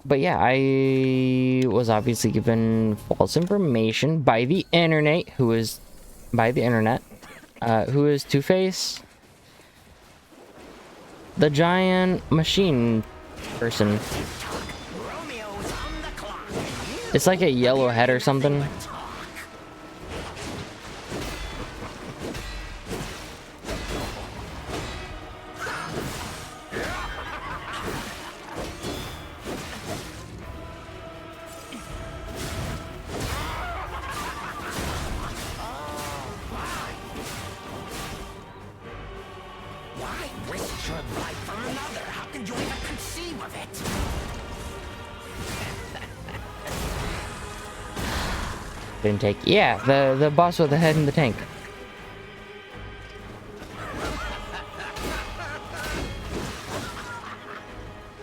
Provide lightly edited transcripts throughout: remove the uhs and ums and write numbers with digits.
But yeah, I was obviously given false information by the internet, who is who is Two-Face, the giant machine person. It's like a yellow head or something. Didn't take. Yeah, the boss with the head in the tank.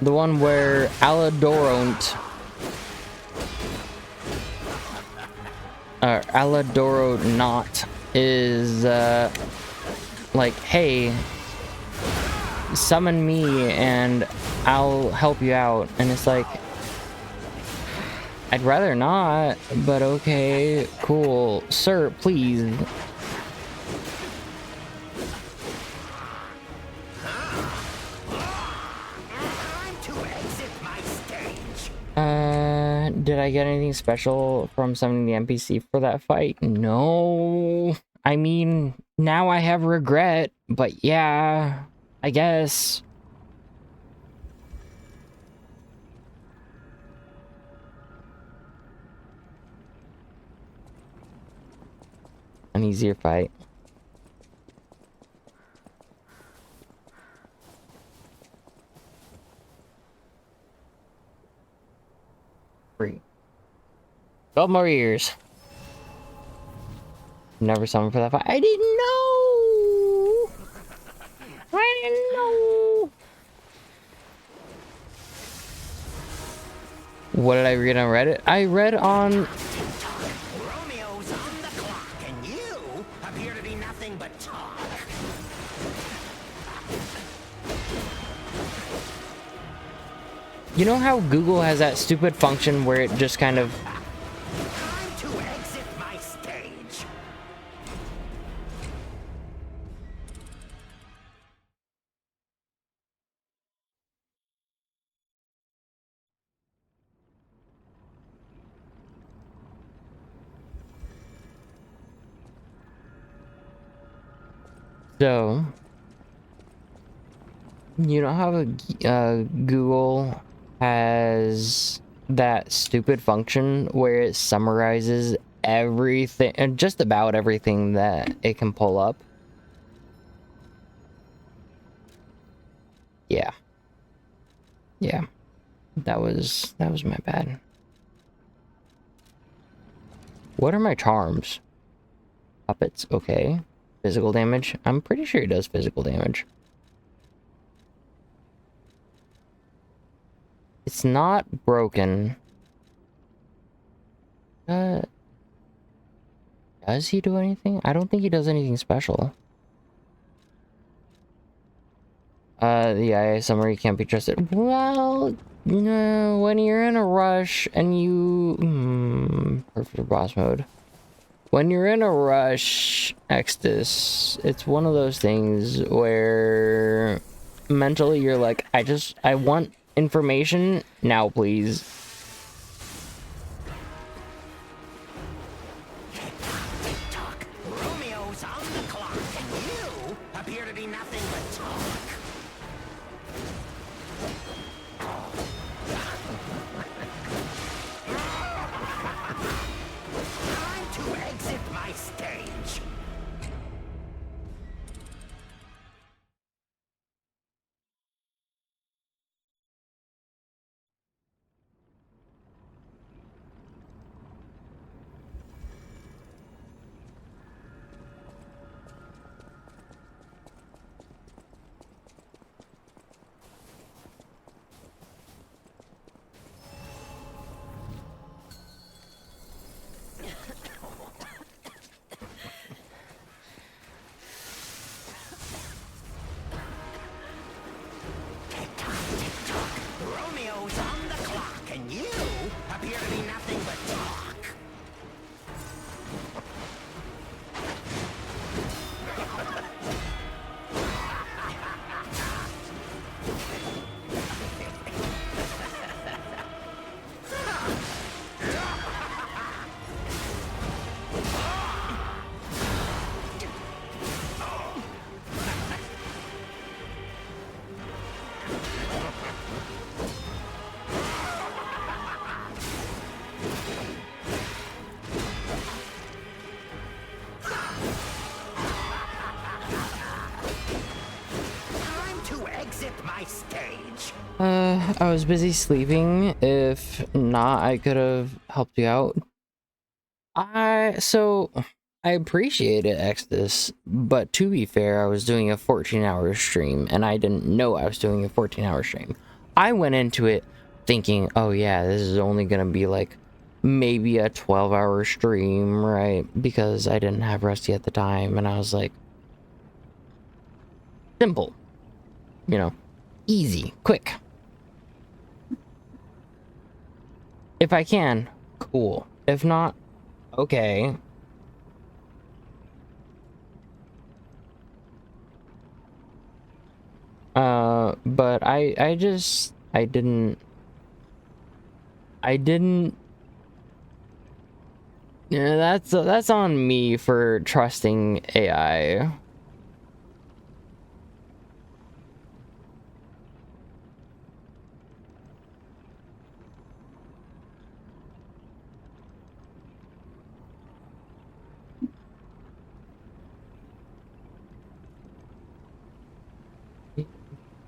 The one where Aladoront Aladoro not is like, hey, summon me and I'll help you out, and it's like, I'd rather not, but okay, cool, sir, please. Did I get anything special from summoning the NPC for that fight? No. I mean, now I have regret, but yeah, I guess. An easier fight. Free. 12 more years. Never summoned for that fight. I didn't know. I didn't know. What did I read on Reddit? I read on... Romeo's on the clock, and you appear to be nothing but talk. You know how Google has that stupid function where it just kind of... Time to exit my stage. So... You know how Google has that stupid function where it summarizes everything, and just about everything that it can pull up? Yeah. Yeah. That was my bad. What are my charms? Puppets, okay. Physical damage. I'm pretty sure it does physical damage. It's not broken. Does he do anything? I don't think he does anything special. The IA summary can't be trusted. Well, no, when you're in a rush and you... perfect boss mode. When you're in a rush, Extus, it's one of those things where mentally you're like, I want information now, please. Talk. Romeo's on the clock, and you appear to be nothing but talk. Time to exit my stage. Time to exit my stage. I was busy sleeping. If not, I could have helped you out. I appreciate it, Exodus, but to be fair, I was doing a 14-hour stream, and I didn't know I was doing a 14-hour stream. I went into it thinking, oh yeah, this is only gonna be like maybe a 12-hour stream, right? Because I didn't have Rusty at the time, and I was like, simple, you know, easy, quick. If I can, cool. If not, okay. But I didn't. Yeah, that's on me for trusting AI.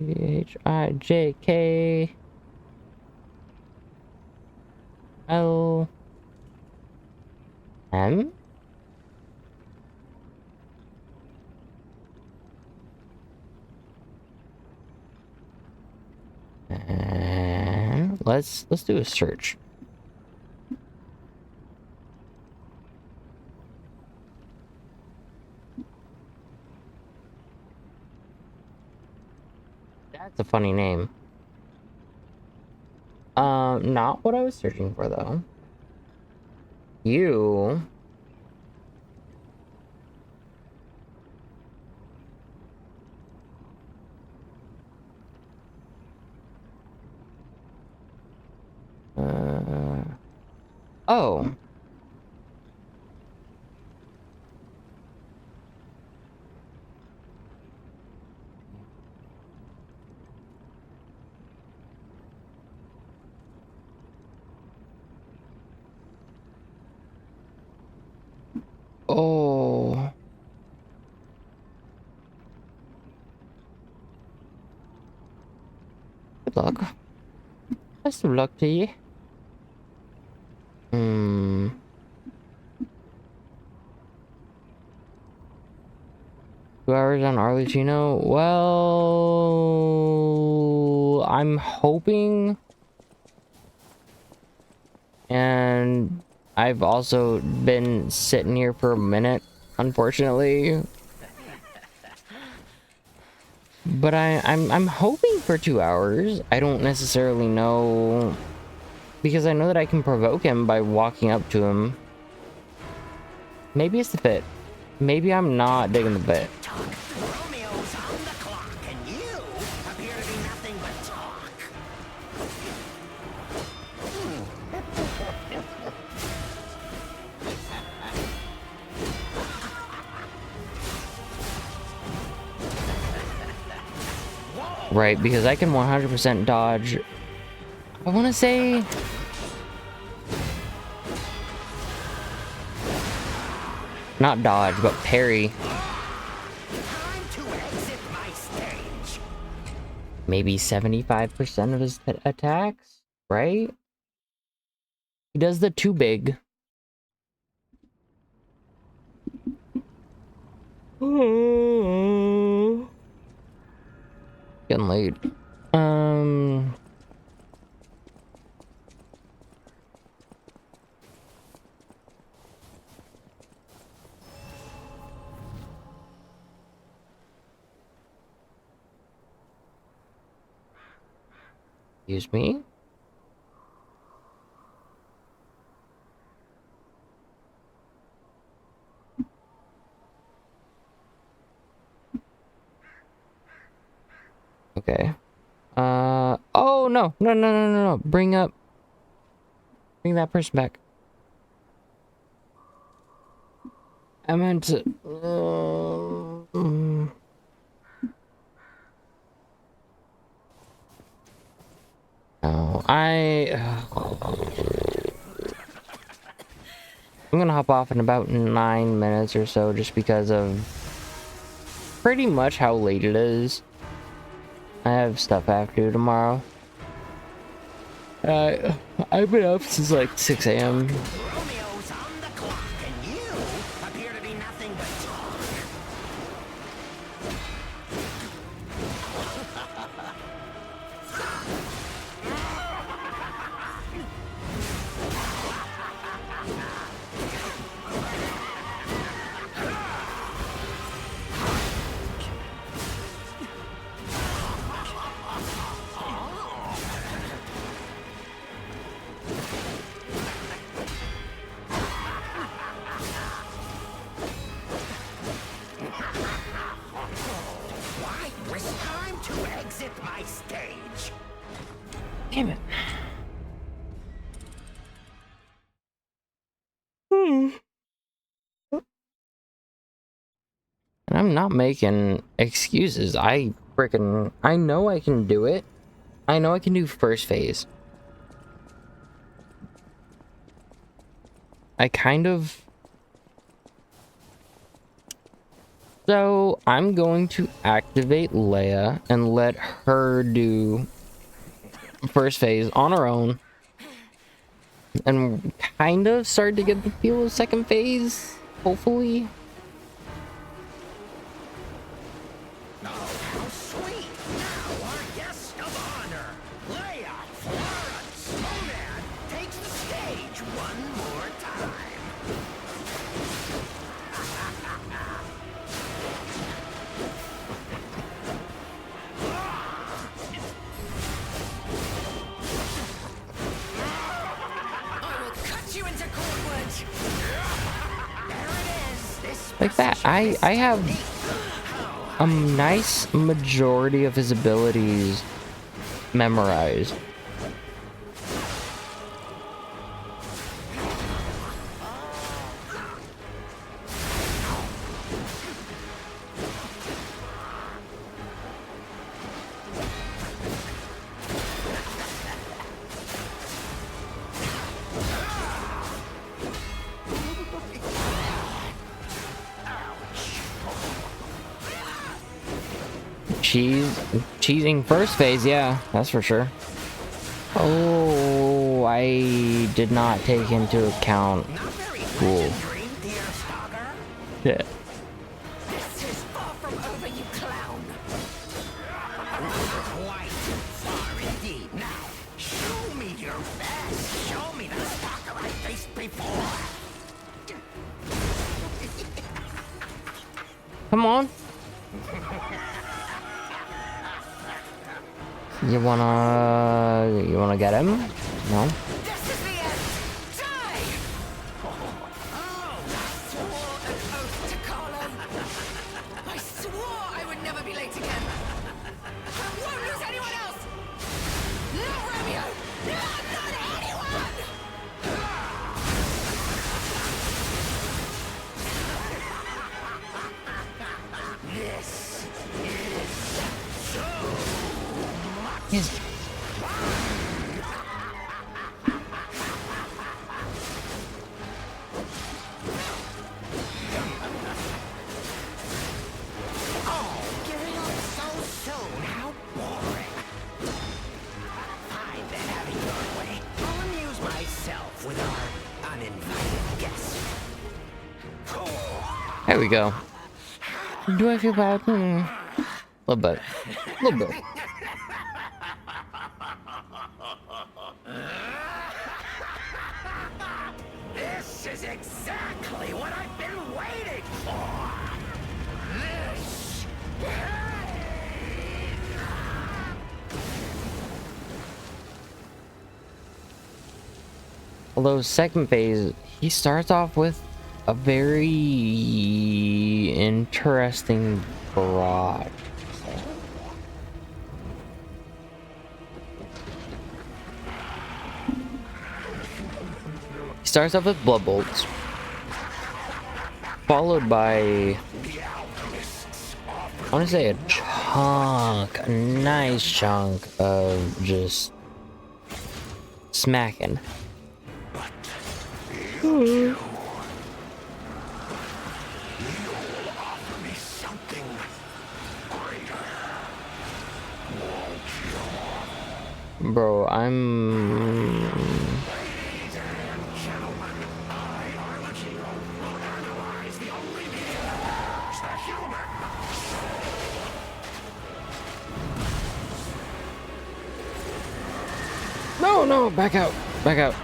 Hijkl and let's do a search. That's a funny name. Not what I was searching for though. You. Oh. Oh. Good luck. Best of luck to you. Hmm. 2 hours on Arlecchino? Well, I'm hoping. And I've also been sitting here for a minute, unfortunately. But I'm hoping for 2 hours. I don't necessarily know, because I know that I can provoke him by walking up to him. Maybe it's the fit. Maybe I'm not digging the fit. Romeo's on the clock, and you appear to be nothing but talk. Right, because I can 100% dodge. I want to say... not dodge, but parry. Time to exit my stage. Maybe 75% of his attacks, right? He does the too big. Getting late. Excuse me? Okay. Oh, no. No, no, no, no, no. Bring that person back. I meant to... No, I'm gonna hop off in about 9 minutes or so, just because of pretty much how late it is. I have stuff I have to do tomorrow. I've been up since like 6 a.m. Romeo's on the clock, and you appear to be nothing but talk. Why waste time to exit my stage? Damn it. And I'm not making excuses. I know I can do it. I know I can do first phase. I kind of... So, I'm going to activate Leia and let her do first phase on her own. And kind of start to get the feel of second phase, hopefully. Oh, how sweet! Now our guest of honor, Leia Florence Monad, takes the stage one more time. I will cut you into cordwood. There it is. This Like that. I have a nice majority of his abilities memorized. Cheesing first phase, yeah, that's for sure. Oh, I did not take into account. not very Cool. legendary, dear Stalker. Yeah. This is far from over, you clown. Quite far indeed. Now, show me your best. Show me the stalker I faced before. Come on. You wanna get him? No? This is the end. Die! Oh, I swore an oath to Carlo. I swore I would never be late again. I won't lose anyone else. Not Romeo. Not anyone. This is so Yes. giving up so soon. How boring. Fine then, having your way. I'll amuse myself with our uninvited guest. There we go. Do I feel bad? A little bit. A little bit. This is exactly what I've been waiting for. This. Although second phase, he starts off with a very interesting barrage. He starts off with blood bolts, followed by, I want to say, a nice chunk of just smacking. Bro, I'm... No, no, back out, back out.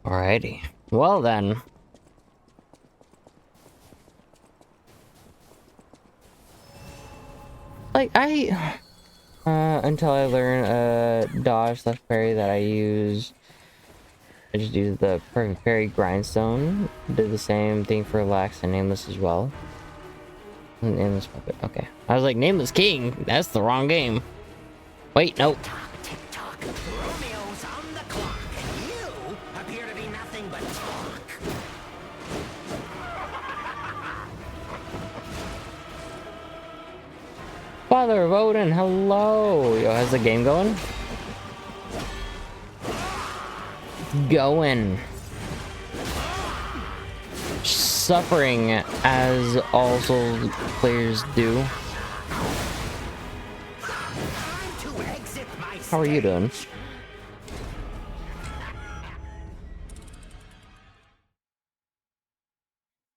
Alrighty. Well then. Like, until I learn dodge slash parry that I use. I just use the perfect parry grindstone. Did the same thing for Lax and Nameless as well. Nameless puppet, okay. I was like, Nameless King? That's the wrong game. Wait, nope. Tick-tock, Romeo's on the clock, and you appear to be nothing but talk. Father of Odin, hello! Yo, how's the game going? Going. Suffering as all Souls players do. How are you doing?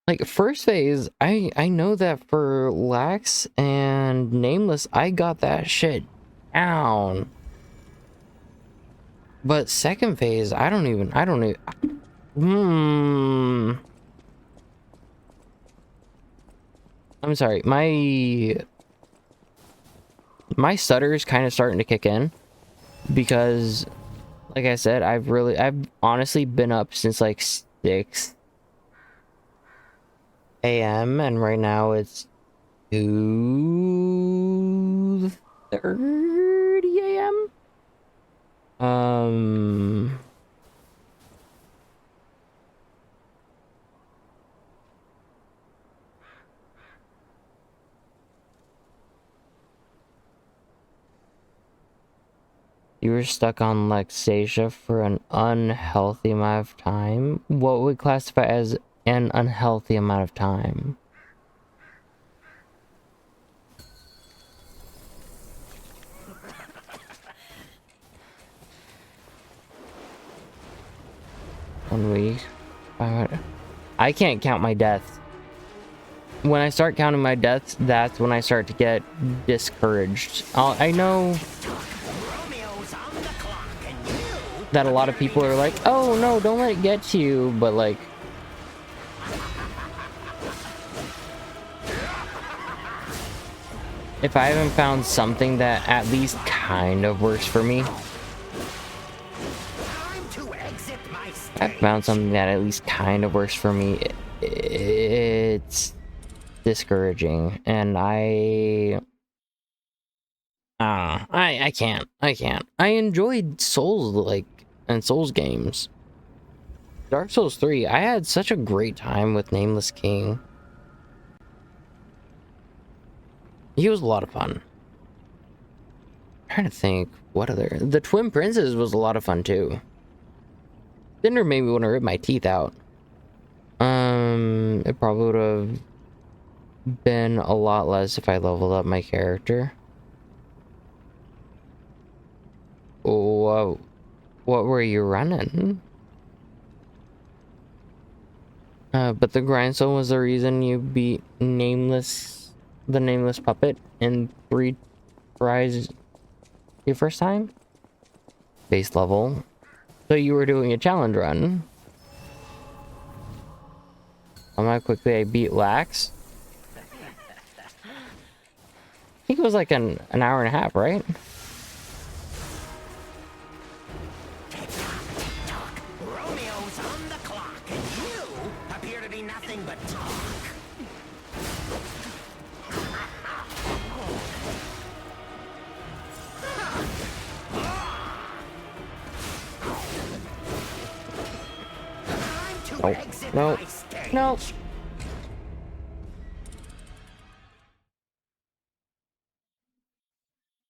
Like, first phase, I know that for Lax and Nameless, I got that shit down. But second phase, I don't even. I'm sorry, my stutter is kind of starting to kick in because, like I said, I've honestly been up since like 6 a.m. and right now it's 2:30 a.m. You were stuck on Lexasia for an unhealthy amount of time? What would classify as an unhealthy amount of time? One week. I can't count my deaths. When I start counting my deaths, that's when I start to get discouraged. I know that a lot of people are like, oh no, don't let it get to you, but like, if I haven't found something that at least kind of works for me, I've found something that at least kind of works for me, it's discouraging, and I can't. I enjoyed Souls, like, and Souls games. Dark Souls 3, I had such a great time with Nameless King. He was a lot of fun. I'm trying to think, what other... The Twin Princes was a lot of fun, too. Cinder made me want to rip my teeth out. It probably would have been a lot less if I leveled up my character. Whoa. What were you running? But the grindstone was the reason you beat Nameless, the Nameless Puppet in 3 tries your first time? base level. So you were doing a challenge run. How quickly I beat Lax. I think it was like an hour and a half, right? Tick-tock, Romeo's on the clock, and you appear to be nothing but talk. Time to Nope. exit Nope. my stage. Nope.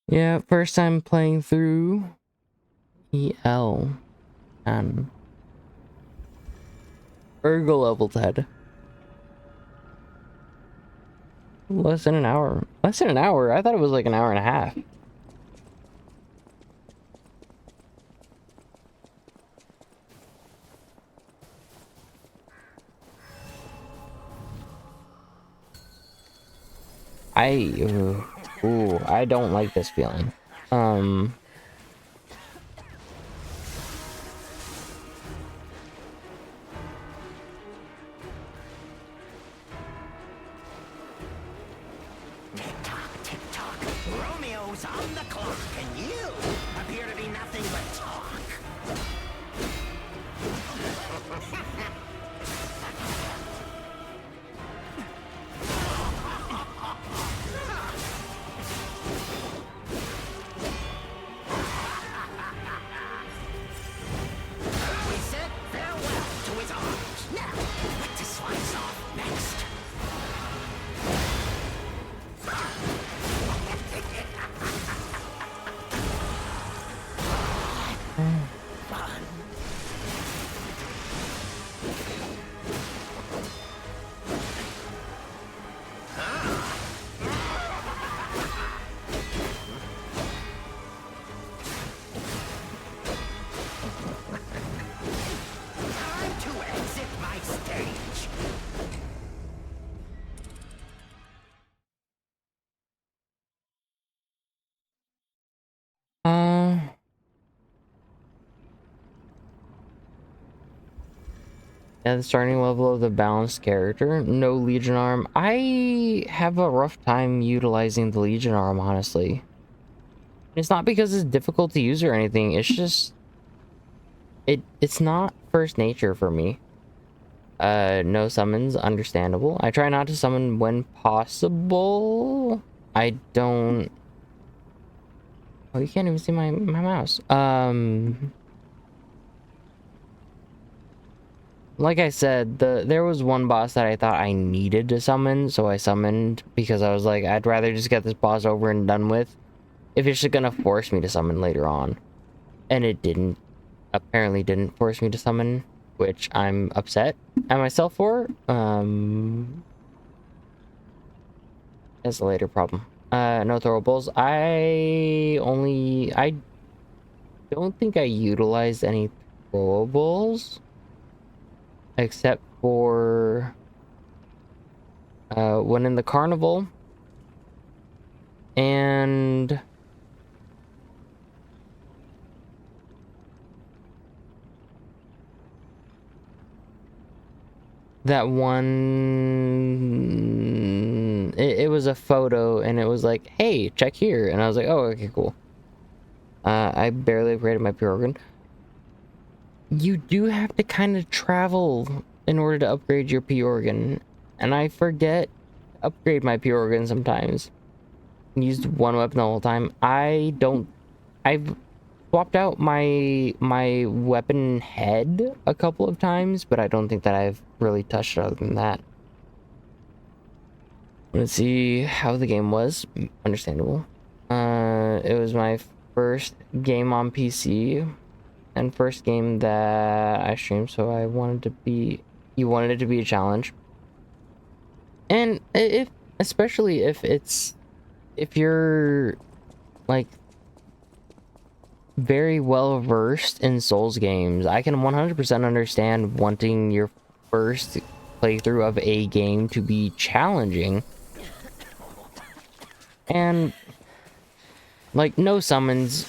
Yeah, first time playing through EL and Ergo level 10. Less than an hour. Less than an hour? I thought it was like an hour and a half. Ooh, I don't like this feeling. Tick-tock, tick-tock, Romeo's on the clock, and you appear to be nothing but talk. We said farewell to his arms. Now, what to slice off next? Fun. Time to exit my stage. Uh, yeah, the starting level of the balanced character. No Legion Arm. I have a rough time utilizing the Legion Arm, honestly. It's not because it's difficult to use or anything. It's just it's not first nature for me. No summons, understandable. I try not to summon when possible. I don't. Oh, you can't even see my mouse. Like I said, there was one boss that I thought I needed to summon, so I summoned because I was like, I'd rather just get this boss over and done with if it's just gonna force me to summon later on. And it didn't. Apparently didn't force me to summon, which I'm upset at myself for. That's a later problem. No throwables. I don't think I utilized any throwables except for when in the carnival and that one. It was a photo and it was like, hey, check here, and I was like, oh, okay, cool. I barely upgraded my pure organ. You do have to kind of travel in order to upgrade your P organ, and I forget to upgrade my P organ sometimes. Used one weapon the whole time. I've swapped out my weapon head a couple of times, but I don't think that I've really touched it other than that. Let's see how the game was. Understandable. It was my first game on PC and first game that I streamed, so I wanted to be. You wanted it to be a challenge, and especially if you're like very well versed in Souls games, I can 100% understand wanting your first playthrough of a game to be challenging. And like no summons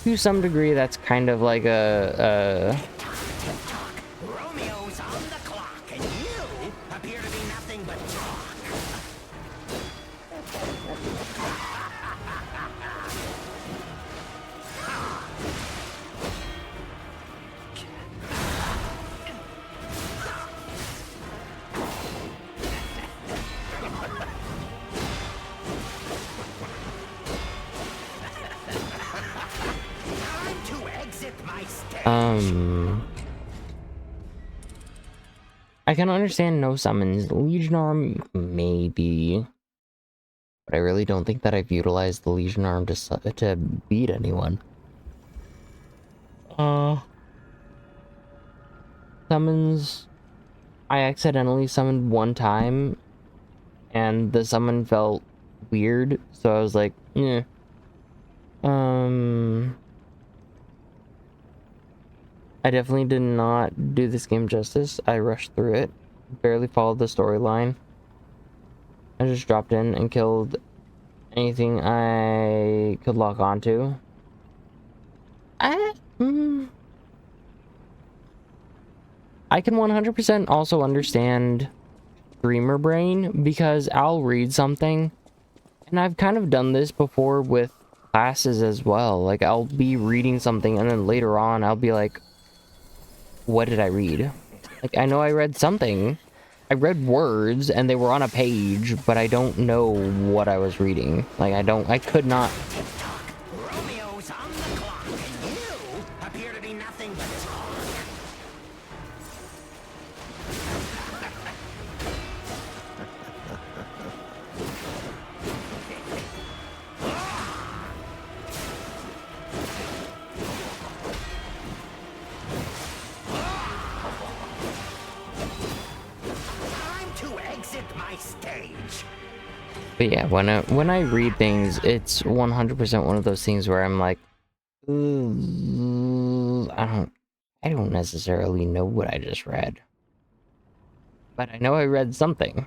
to some degree, that's kind of like a Romeo's on the clock, and you appear to be nothing but talk. Time to exit my stage. I can understand no summons. Legion Arm, maybe. But I really don't think that I've utilized the Legion Arm to beat anyone. Summons... I accidentally summoned one time, and the summon felt weird, so I was like, eh. I definitely did not do this game justice. I rushed through it, barely followed the storyline. I just dropped in and killed anything I could lock onto. I can 100% also understand streamer brain, because I'll read something, and I've kind of done this before with classes as well. Like, I'll be reading something, and then later on, I'll be like, what did I read? Like, I know I read something. I read words, and they were on a page, but I don't know what I was reading. Like, I could not... Romeo's on the clock, and you appear to be nothing but talk. Time to exit my stage. But yeah, when I read things, it's 100% one of those things where I'm like, "Ooh, I don't necessarily know what I just read. But I know I read something."